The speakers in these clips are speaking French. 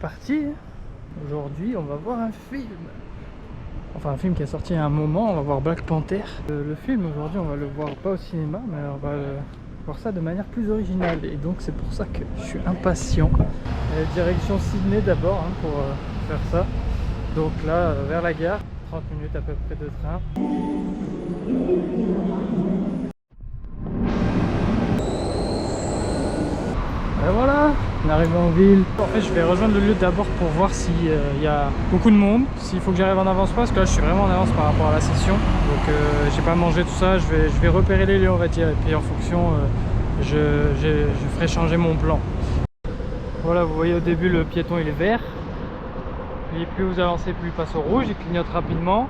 parti. Aujourd'hui, on va voir un film. Enfin, un film qui est sorti il y a un moment. On va voir Black Panther. Le film, aujourd'hui, on va le voir pas au cinéma, mais on va voir ça de manière plus originale. Et donc, c'est pour ça que je suis impatient. Direction Sydney d'abord, hein, pour faire ça. Donc là, vers la gare, 30 minutes à peu près de train. Et voilà, on arrive en ville. En fait, je vais rejoindre le lieu d'abord pour voir s'il y a beaucoup de monde, s'il faut que j'arrive en avance pas, parce que là je suis vraiment en avance par rapport à la session. Donc j'ai pas mangé tout ça, je vais repérer les lieux, on va dire, et puis en fonction, je ferai changer mon plan. Voilà, vous voyez au début le piéton il est vert, puis plus vous avancez, plus il passe au rouge, il clignote rapidement,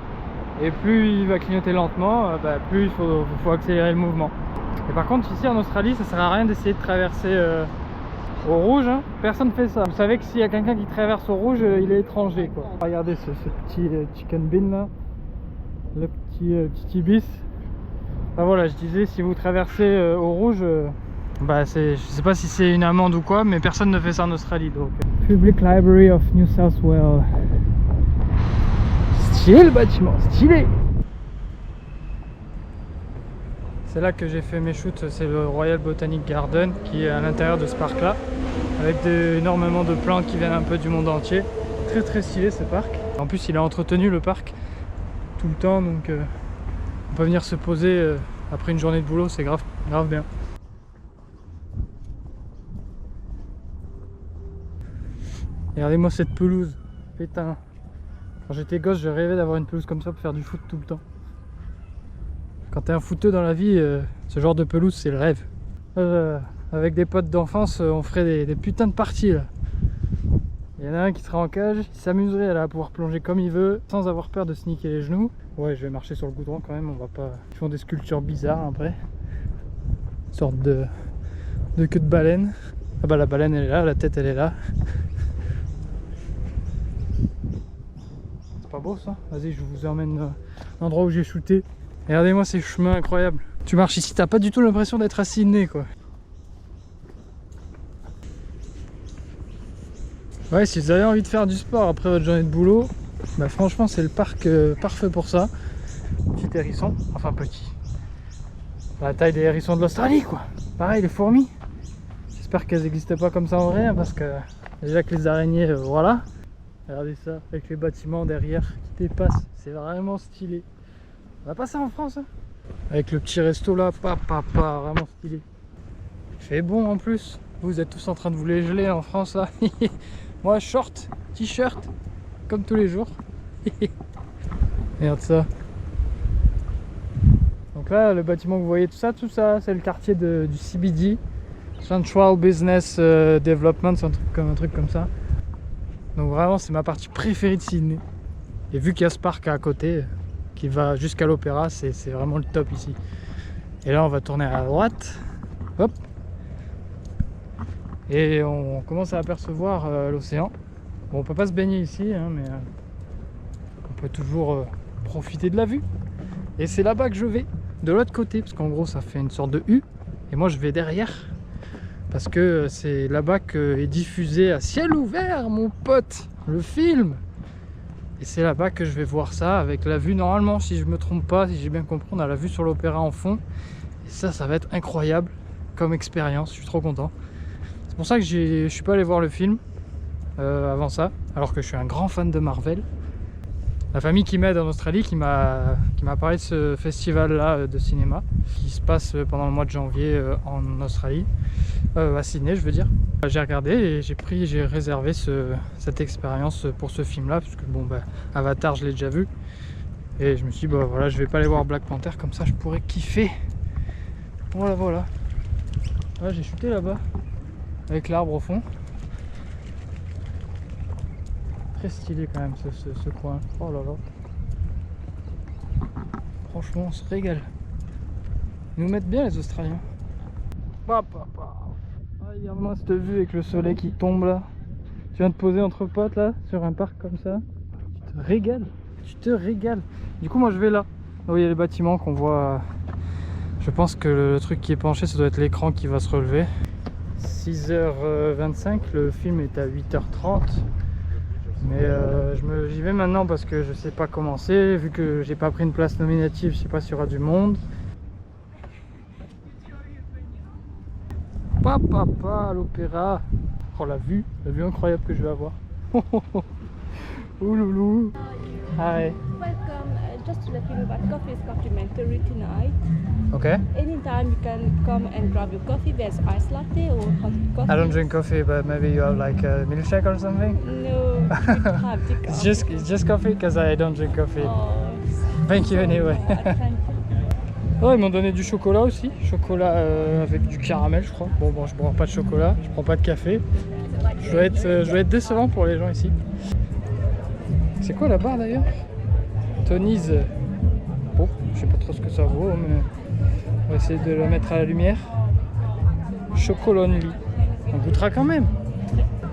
et plus il va clignoter lentement, plus il faut accélérer le mouvement. Et par contre ici en Australie, ça sert à rien d'essayer de traverser au rouge, hein. Personne ne fait ça. Vous savez que s'il y a quelqu'un qui traverse au rouge, il est étranger, quoi. Regardez ce petit chicken bean là, le petit ibis. Enfin, voilà, je disais, si vous traversez au rouge, je sais pas si c'est une amende ou quoi, mais personne ne fait ça en Australie. Donc Public Library of New South Wales. Stylé le bâtiment, stylé. C'est là que j'ai fait mes shoots, c'est le Royal Botanic Garden qui est à l'intérieur de ce parc là, avec énormément de plantes qui viennent un peu du monde entier. Très très stylé ce parc. En plus il est entretenu le parc tout le temps, donc on peut venir se poser après une journée de boulot, c'est grave bien. Regardez-moi cette pelouse, putain. Quand j'étais gosse, je rêvais d'avoir une pelouse comme ça pour faire du foot tout le temps. Quand t'es un footeux dans la vie, ce genre de pelouse c'est le rêve. Avec des potes d'enfance, on ferait des putains de parties là. Il y en a un qui serait en cage, il s'amuserait à pouvoir plonger comme il veut, sans avoir peur de se niquer les genoux. Ouais, je vais marcher sur le goudron quand même, on va pas... Ils font des sculptures bizarres après. Une sorte de queue de baleine. Ah bah la baleine elle est là, la tête elle est là. C'est pas beau ça? Vas-y, je vous emmène à l'endroit où j'ai shooté. Regardez-moi ces chemins incroyables. Tu marches ici, t'as pas du tout l'impression d'être à Sydney, quoi. Ouais, si vous avez envie de faire du sport après votre journée de boulot, bah franchement c'est le parc parfait pour ça. Petit hérisson, enfin petit. La taille des hérissons de l'Australie, quoi. Pareil, les fourmis. J'espère qu'elles n'existent pas comme ça en vrai, hein, parce que déjà que les araignées, voilà. Regardez ça, avec les bâtiments derrière qui dépassent, c'est vraiment stylé. On a pas ça en France, hein. Avec le petit resto là, vraiment stylé. Il fait bon en plus. Vous êtes tous en train de vous les geler en France là. Moi short, t-shirt, comme tous les jours. Regarde ça. Donc là, le bâtiment que vous voyez, tout ça, c'est le quartier du CBD, Central Business Development, c'est un truc comme ça. Donc vraiment, c'est ma partie préférée de Sydney. Et vu qu'il y a ce parc à côté, qui va jusqu'à l'opéra, c'est vraiment le top ici. Et là on va tourner à droite, hop, et on commence à apercevoir l'océan. Bon, on peut pas se baigner ici, hein, mais on peut toujours profiter de la vue. Et c'est là-bas que je vais, de l'autre côté, parce qu'en gros ça fait une sorte de U, et moi je vais derrière, parce que c'est là-bas que est diffusé à ciel ouvert, mon pote, le film. Et c'est là-bas que je vais voir ça avec la vue, normalement, si je me trompe pas, si j'ai bien compris, on a la vue sur l'opéra en fond. Et ça va être incroyable comme expérience, je suis trop content. C'est pour ça que je suis pas allé voir le film avant ça, alors que je suis un grand fan de Marvel. La famille qui m'aide en Australie, qui m'a parlé de ce festival-là de cinéma, qui se passe pendant le mois de janvier en Australie, à Sydney je veux dire. J'ai regardé et j'ai réservé cette expérience pour ce film-là, parce que bon Avatar je l'ai déjà vu. Et je me suis dit voilà, je vais pas aller voir Black Panther, comme ça je pourrais kiffer. Voilà. Là j'ai shooté là-bas, avec l'arbre au fond. Très stylé quand même ce coin. Oh là là. Franchement on se régale. Ils nous mettent bien les Australiens. Regarde-moi cette vue avec le soleil qui tombe là. Tu viens de poser entre potes là, sur un parc comme ça. Tu te régales. Du coup moi je vais là. Là où il y a les bâtiments qu'on voit. Je pense que le truc qui est penché, ça doit être l'écran qui va se relever. 6h25, le film est à 8h30. Mais j'y vais maintenant parce que je sais pas commencer, vu que j'ai pas pris une place nominative, je sais pas s'il y aura du monde. Papa à l'opéra. Oh la vue incroyable que je vais avoir. Ouloulou. Hi. Welcome. Just to let you know that coffee is complimentary tonight. Okay. Anytime you can come and grab your coffee. There's iced latte or hot coffee. I don't drink coffee, but maybe you have like a milkshake or something? No, you have the coffee. It's just coffee because I don't drink coffee. Oh, Thank you anyway. thank you. Oh, ils m'ont donné du chocolat aussi, chocolat avec du caramel je crois. Bon, je bois pas de chocolat, je prends pas de café. Je dois être décevant pour les gens ici. C'est quoi la barre d'ailleurs? Tony's. Bon, je sais pas trop ce que ça vaut, mais on va essayer de la mettre à la lumière. Chocolat only. On goûtera quand même.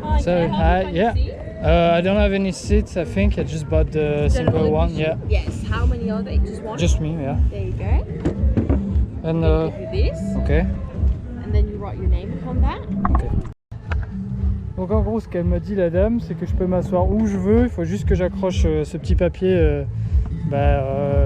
Hi, So, can I have yeah. a seat? I don't have any seats, I think. I just bought the simple one, yeah. Yes. How many are they? Just one? Just me, yeah. There you go. And, I'll give you this. okay. And then you write your name upon that. Okay. Donc en gros ce qu'elle m'a dit la dame c'est que je peux m'asseoir où je veux, il faut juste que j'accroche ce petit papier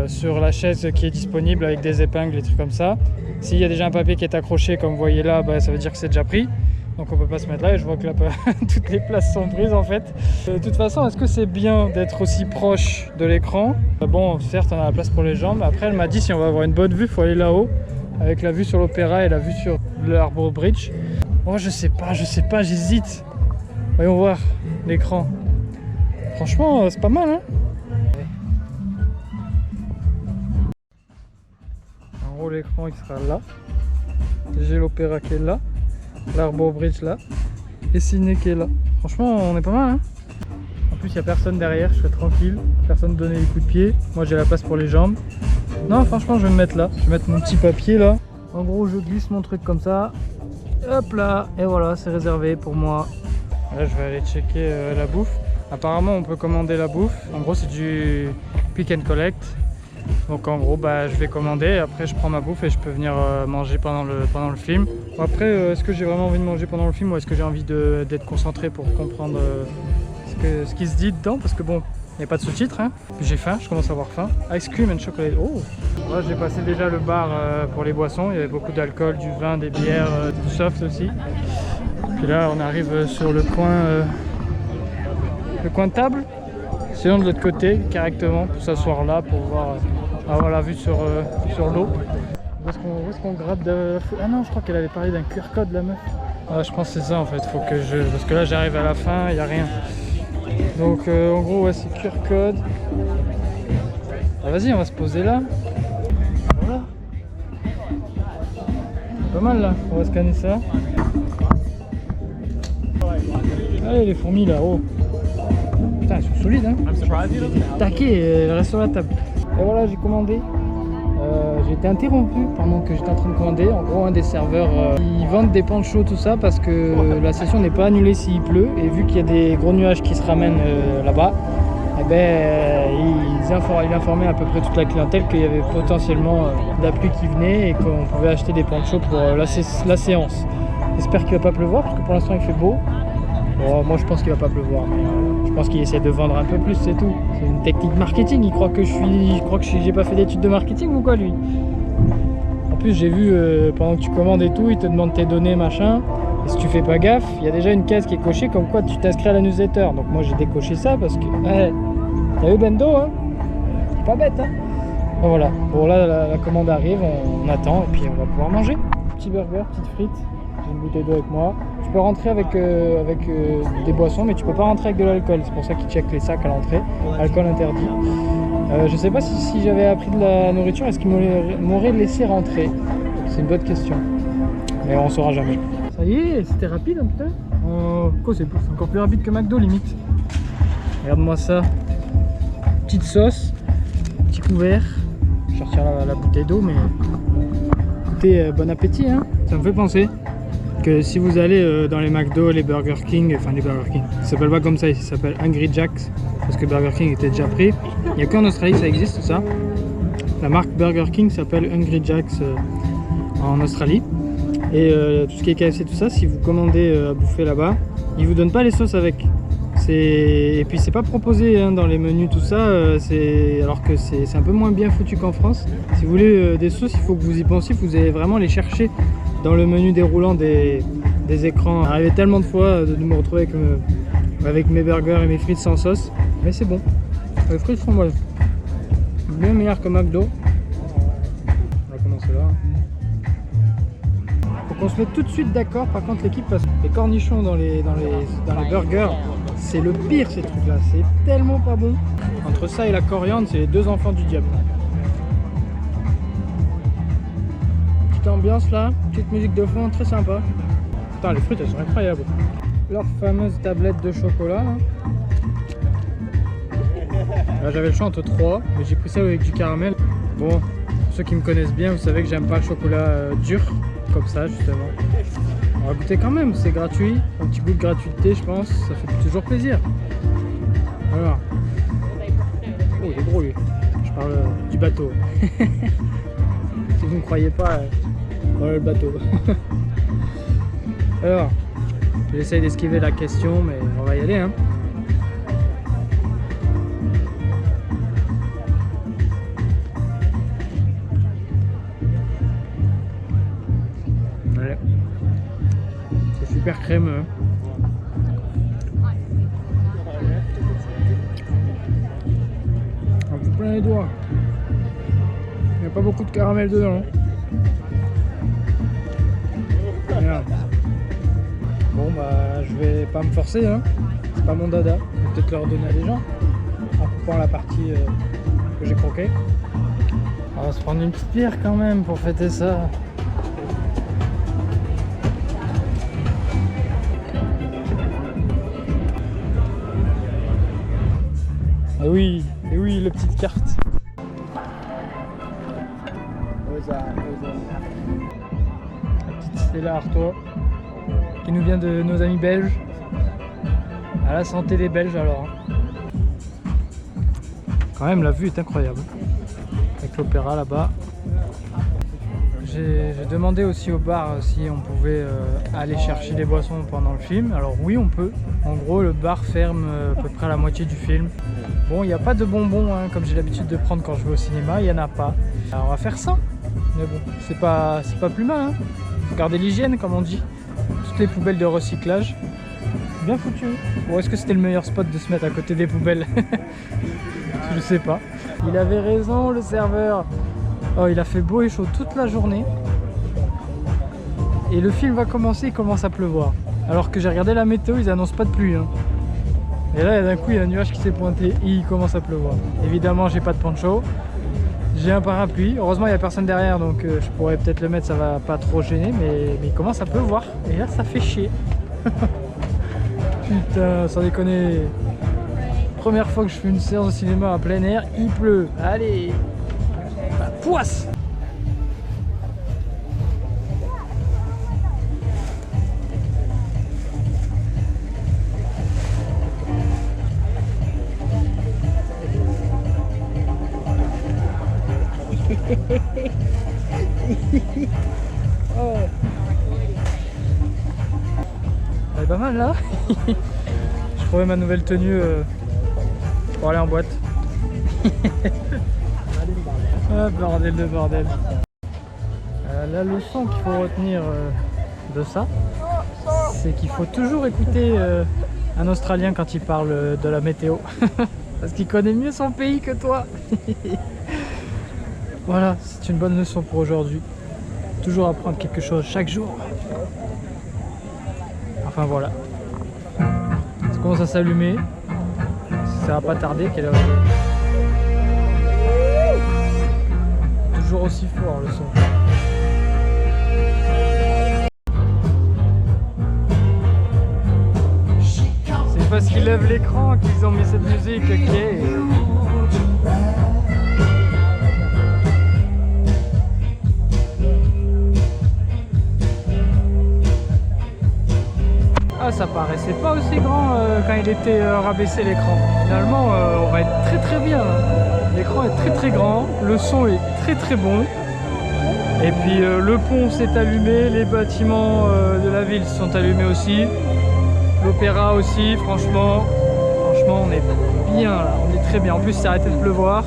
sur la chaise qui est disponible avec des épingles et trucs comme ça. S'il y a déjà un papier qui est accroché comme vous voyez là, ça veut dire que c'est déjà pris. Donc on peut pas se mettre là et je vois que là toutes les places sont prises en fait. De toute façon est-ce que c'est bien d'être aussi proche de l'écran? Bon certes on a la place pour les jambes, après elle m'a dit si on va avoir une bonne vue il faut aller là-haut avec la vue sur l'opéra et la vue sur l'Harbour Bridge. Moi je sais pas, j'hésite. Voyons voir l'écran. Franchement, c'est pas mal, hein? En gros, l'écran il sera là. J'ai l'opéra qui est là, l'Harbour Bridge là, et Sydney qui est là. Franchement, on est pas mal, hein? En plus, il n'y a personne derrière, je serai tranquille. Personne donner les coups de pied. Moi, j'ai la place pour les jambes. Non, franchement, je vais me mettre là. Je vais mettre mon petit papier là. En gros, je glisse mon truc comme ça. Hop là, et voilà, c'est réservé pour moi. Là je vais aller checker la bouffe. Apparemment on peut commander la bouffe. En gros c'est du pick and collect. Donc en gros je vais commander, après je prends ma bouffe et je peux venir manger pendant le film. Après est-ce que j'ai vraiment envie de manger pendant le film ou est-ce que j'ai envie d'être concentré pour comprendre ce qui se dit dedans? Parce que bon, il n'y a pas de sous-titres, hein. Puis j'ai faim, je commence à avoir faim. Ice cream and chocolate. Oh! Là j'ai passé déjà le bar pour les boissons. Il y avait beaucoup d'alcool, du vin, des bières, du soft aussi. Puis là on arrive sur le coin de table, sinon de l'autre côté directement pour s'asseoir là pour voir avoir la vue sur l'eau. Où est-ce qu'on gratte de... Ah non, je crois qu'elle avait parlé d'un QR code la meuf. Ah, je pense que c'est ça en fait, faut que parce que là j'arrive à la fin, il n'y a rien. Donc en gros ouais, c'est QR code. Ah, vas-y on va se poser là. Voilà. Pas mal là, on va scanner ça. Allez les fourmis là, oh. Putain elles sont solides hein. Taquet, elles restent sur la table. Et voilà j'ai commandé. J'ai été interrompu pendant que j'étais en train de commander. En gros un des serveurs, ils vendent des panchos tout ça parce que la session n'est pas annulée s'il pleut. Et vu qu'il y a des gros nuages qui se ramènent là-bas, eh il informait à peu près toute la clientèle qu'il y avait potentiellement de la pluie qui venait et qu'on pouvait acheter des panchos pour la séance. J'espère qu'il va pas pleuvoir parce que pour l'instant il fait beau. Bon, moi je pense qu'il va pas pleuvoir, mais je pense qu'il essaie de vendre un peu plus, c'est tout. C'est une technique marketing, il croit que j'ai pas fait d'études de marketing ou quoi lui? En plus j'ai vu pendant que tu commandes et tout, il te demande tes données machin. Et si tu fais pas gaffe, il y a déjà une case qui est cochée comme quoi tu t'inscris à la newsletter. Donc moi j'ai décoché ça parce que... t'as vu Bendo hein? C'est pas bête hein? Bon, voilà, bon là la commande arrive, on attend et puis on va pouvoir manger. Petit burger, petite frite, j'ai une bouteille d'eau avec moi. Tu peux rentrer avec des boissons mais tu peux pas rentrer avec de l'alcool, c'est pour ça qu'ils checkent les sacs à l'entrée. Alcool interdit. Je sais pas si j'avais appris de la nourriture, est-ce qu'ils m'auraient laissé rentrer? C'est une bonne question, mais on saura jamais. Ça y est, c'était rapide hein, putain. Quoi, c'est encore plus rapide que McDo limite. Regarde-moi ça. Petite sauce, petit couvert. Je vais sortir la bouteille d'eau, mais écoutez, bon appétit hein. Ça me fait penser que si vous allez dans les McDo, les Burger King, enfin les Burger King, ça s'appelle pas comme ça ici, ça s'appelle Hungry Jack's parce que Burger King était déjà pris. Il n'y a qu'en Australie que ça existe ça. La marque Burger King s'appelle Hungry Jack's en Australie. Et tout ce qui est KFC, tout ça, si vous commandez à bouffer là-bas, ils vous donnent pas les sauces avec. Et puis c'est pas proposé hein, dans les menus, tout ça, alors que c'est un peu moins bien foutu qu'en France. Si vous voulez des sauces, il faut que vous y pensiez, vous allez vraiment les chercher dans le menu déroulant des écrans. Arrivé tellement de fois de me retrouver avec mes burgers et mes frites sans sauce, mais c'est bon. Les frites sont bonnes, bien meilleures que McDo. On va commencer là. Faut qu'on se mette tout de suite d'accord, par contre l'équipe, parce que les cornichons dans les burgers, c'est le pire ces trucs là, c'est tellement pas bon. Entre ça et la coriandre, c'est les deux enfants du diable. Petite ambiance là, petite musique de fond, très sympa. Putain, les frites elles sont incroyables. Leur fameuse tablette de chocolat là. Là j'avais le choix entre 3, mais j'ai pris ça avec du caramel. Bon, pour ceux qui me connaissent bien, vous savez que j'aime pas le chocolat dur, comme ça justement. On va goûter quand même, c'est gratuit, un petit goût de gratuité je pense, ça fait toujours plaisir. Voilà. Oh il est gros lui, je parle du bateau. Si vous ne croyez pas, voilà le bateau. Alors, j'essaye d'esquiver la question mais on va y aller hein. Allez. C'est super crémeux. On fout plein les doigts. Il n'y a pas beaucoup de caramel dedans. Merde. Bon bah je vais pas me forcer hein. C'est pas mon dada. Je vais peut-être leur donner à des gens. En coupant la partie que j'ai croquée. On va se prendre une petite bière quand même pour fêter ça. Ah oui, et oui, la petite carte. La petite Stella Artois, qui nous vient de nos amis belges. À la santé des Belges alors. Quand même, la vue est incroyable. Avec l'opéra là-bas. J'ai demandé aussi au bar si on pouvait aller chercher des boissons pendant le film. Alors oui, on peut. En gros, le bar ferme à peu près à la moitié du film. Bon, il n'y a pas de bonbons hein, comme j'ai l'habitude de prendre quand je vais au cinéma, il n'y en a pas. Alors on va faire ça. Mais bon, c'est pas plus mal. Hein. Faut garder l'hygiène comme on dit. Toutes les poubelles de recyclage. Bien foutu. Bon, est-ce que c'était le meilleur spot de se mettre à côté des poubelles? Je sais pas. Il avait raison le serveur. Oh, il a fait beau et chaud toute la journée. Et le film va commencer, il commence à pleuvoir. Alors que j'ai regardé la météo, ils annoncent pas de pluie. Hein. Et là, d'un coup, il y a un nuage qui s'est pointé et il commence à pleuvoir. Évidemment, j'ai pas de poncho. J'ai un parapluie. Heureusement, il n'y a personne derrière, donc je pourrais peut-être le mettre, ça va pas trop gêner. Mais il commence à pleuvoir. Et là, ça fait chier. Putain, sans déconner. Première fois que je fais une séance de cinéma à plein air, il pleut. Allez, la poisse. Oh. Elle est pas mal là. Je trouvais ma nouvelle tenue pour aller en boîte. Ah, bordel de bordel. La leçon qu'il faut retenir de ça, c'est qu'il faut toujours écouter un Australien quand il parle de la météo. Parce qu'il connaît mieux son pays que toi. Voilà, c'est une bonne leçon pour aujourd'hui. Toujours apprendre quelque chose chaque jour. Enfin voilà. Ça commence à s'allumer. Ça va pas tarder. Quelle heure il est ? Toujours aussi fort le son. C'est parce qu'ils lèvent l'écran qu'ils ont mis cette musique. Okay. Ah, ça paraissait pas aussi grand quand il était rabaissé l'écran. Finalement, on va être très très bien. L'écran est très très grand, le son est très très bon. Et puis le pont s'est allumé, les bâtiments de la ville sont allumés aussi. L'opéra aussi, franchement on est bien là, on est très bien. En plus c'est arrêté de pleuvoir.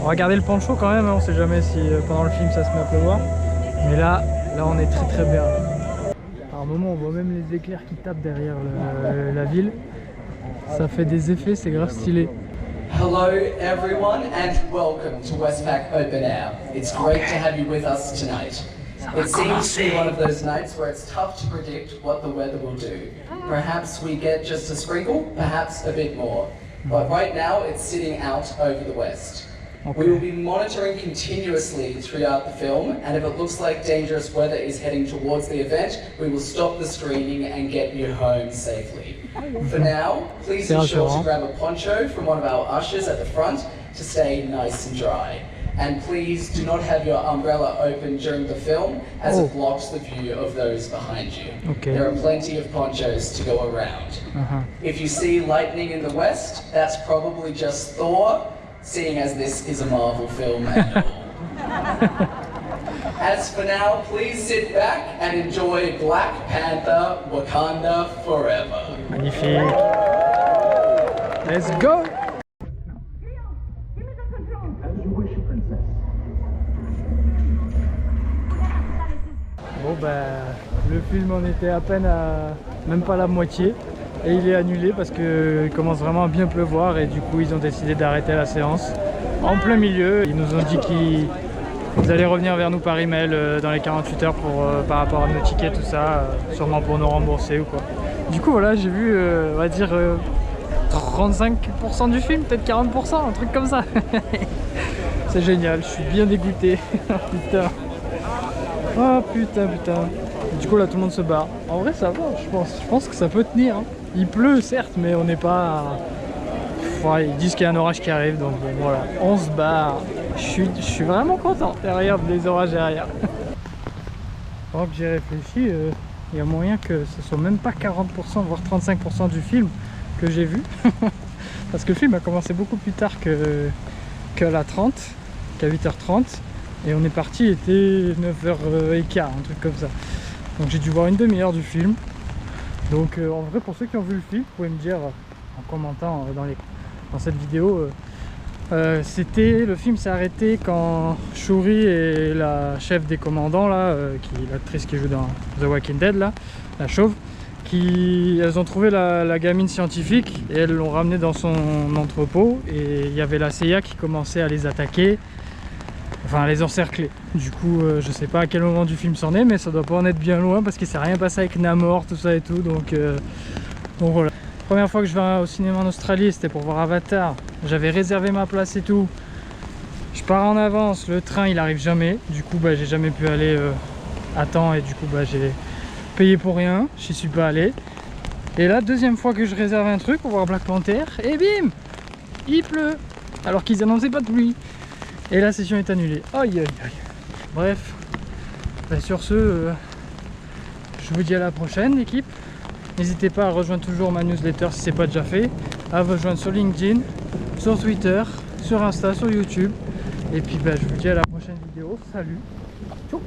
On va garder le poncho quand même, hein. On sait jamais si pendant le film ça se met à pleuvoir. Mais là on est très bien. Par moment on voit même les éclairs qui tapent derrière la ville. Ça fait des effets, c'est grave stylé. Hello everyone and welcome to Westpac Open Air. It's great to have you with us tonight. It seems to be one of those nights where it's tough to predict what the weather will do. Perhaps we get just a sprinkle, perhaps a bit more. But right now it's sitting out over the west. We will be monitoring continuously throughout the film, and if it looks like dangerous weather is heading towards the event, we will stop the screening and get you home safely. For now, please ensure to grab a poncho from one of our ushers at the front to stay nice and dry. And please do not have your umbrella open during the film, as it blocks the view of those behind you. There are plenty of ponchos to go around. If you see lightning in the west, that's probably just Thor, seeing as this is a Marvel film and all. As for now, please sit back and enjoy Black Panther Wakanda Forever. Magnifique. Let's go. Bon bah le film en était à peine à même pas la moitié et il est annulé parce que il commence vraiment à bien pleuvoir et du coup ils ont décidé d'arrêter la séance en plein milieu. Ils nous ont dit qu'ils allaient revenir vers nous par email dans les 48 heures pour, par rapport à nos tickets, tout ça, sûrement pour nous rembourser ou quoi. Du coup voilà, j'ai vu on va dire 35% du film, peut-être 40%, un truc comme ça. C'est génial, je suis bien dégoûté. Putain. Oh putain. Du coup là tout le monde se barre. En vrai ça va, je pense que ça peut tenir, hein. Il pleut certes, mais on n'est pas... Ouais, ils disent qu'il y a un orage qui arrive, donc bon, voilà, on se barre. Je suis vraiment content derrière des orages derrière. Pendant que j'ai réfléchi, il y a moyen que ce soit même pas 40% voire 35% du film que j'ai vu. Parce que le film a commencé beaucoup plus tard qu'à 8h30. Et on est parti, il était 9h15, un truc comme ça. Donc j'ai dû voir une demi-heure du film. Donc en vrai, pour ceux qui ont vu le film, vous pouvez me dire en commentant dans cette vidéo, le film s'est arrêté quand Shuri et la chef des commandants, là, l'actrice qui joue dans The Walking Dead, là, la chauve, elles ont trouvé la gamine scientifique et elles l'ont ramenée dans son entrepôt. Et il y avait la CIA qui commençait à les attaquer. Enfin, les encercler. Du coup, je sais pas à quel moment du film c'en est, mais ça doit pas en être bien loin parce qu'il s'est rien passé avec Namor, tout ça et tout. Donc voilà. Première fois que je vais au cinéma en Australie, c'était pour voir Avatar. J'avais réservé ma place et tout. Je pars en avance, le train il arrive jamais. Du coup, j'ai jamais pu aller à temps et du coup, j'ai payé pour rien. J'y suis pas allé. Et là, deuxième fois que je réserve un truc pour voir Black Panther, et bim, il pleut. Alors qu'ils annonçaient pas de pluie. Et la session est annulée. Aïe. Bref. Sur ce, je vous dis à la prochaine, l'équipe. N'hésitez pas à rejoindre toujours ma newsletter si ce n'est pas déjà fait. À vous rejoindre sur LinkedIn, sur Twitter, sur Insta, sur YouTube. Et puis je vous dis à la prochaine vidéo. Salut. Tchuss.